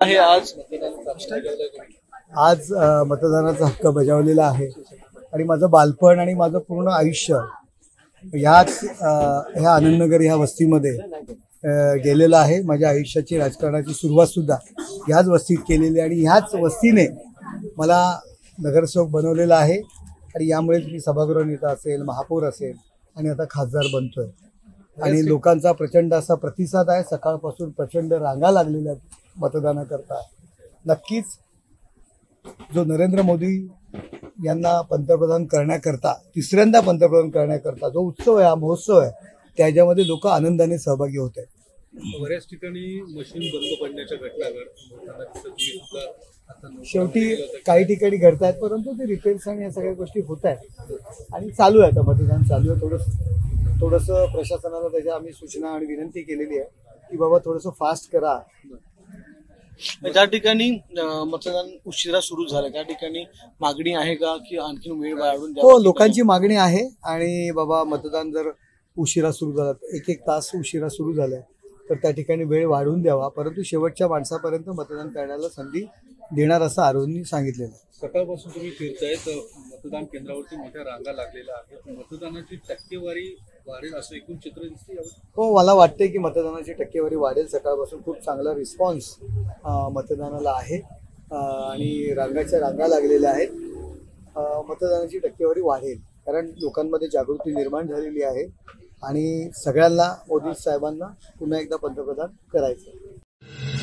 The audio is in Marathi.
आहे आज? आज मतदानाचा हक्क बजावलेला आहे आणि माझं बालपण आणि माझं पूर्ण आयुष्य ह्याच ह्या आनंदनगर ह्या वस्तीमध्ये गेलेलं आहे। माझ्या आयुष्याची राजकारणाची सुरुवात सुद्धा ह्याच वस्तीत केलेली आणि ह्याच वस्तीने मला नगरसेवक बनवलेला आहे आणि यामुळेच मी सभागृह नेता असेल, महापौर असेल आणि आता खासदार बनतोय आणि लोकांचा प्रचंड असा प्रतिसाद आहे। सकाळपासून प्रचंड रांगा लागलेल्या मतदानाकरता। नक्कीच जो नरेंद्र मोदी यांना पंतप्रधान करण्याकरता, तिसऱ्यांदा पंतप्रधान करण्याकरता जो उत्सव आहे, हा महोत्सव आहे, त्याच्यामध्ये लोक आनंदाने सहभागी होत आहेत। बऱ्याच ठिकाणी मशीन बंद पडण्याच्या घटना शेवटी काही ठिकाणी घडत आहेत, परंतु ते रिपेअर्स आणि या सगळ्या गोष्टी होत आहेत आणि चालू आहे। आता मतदान चालू आहे। थोडंसं प्रशासनाला त्याच्या आम्ही सूचना आणि विनंती केलेली आहे की बाबा थोडंसं फास्ट करा। ज्या ठिकाणी मतदान उशिरा सुरू झालं त्या ठिकाणी मागणी आहे का की आणखी वेळ वाढवून द्यावा? हो, लोकांची मागणी आहे आणि बाबा मतदान जर उशिरा सुरू झालं, एक तास उशिरा सुरू झालं तर त्या ठिकाणी वेळ वाढवून द्यावा, परंतु शेवटच्या माणसापर्यंत मतदान करण्याला संधी देणार असं आरोग्यांनी सांगितलेलं आहे। सकाळपासून तुम्ही फिरताय तर मतदान केंद्रावरती मोठ्या रांगा लागलेल्या आहेत। मतदानाची टक्केवारी वाढेल असं एकूण चित्र दिसते? हो, मला वाटतंय की मतदानाची टक्केवारी वाढेल। सकाळपासून खूप चांगला रिस्पॉन्स मतदानाला आहे आणि रांगाच्या रांगा लागलेल्या आहेत। मतदानाची टक्केवारी वाढेल कारण लोकांमध्ये जागृती निर्माण झालेली आहे आणि सगळ्यांना मोदी साहेबांना पुन्हा एकदा पंतप्रधान करायचं।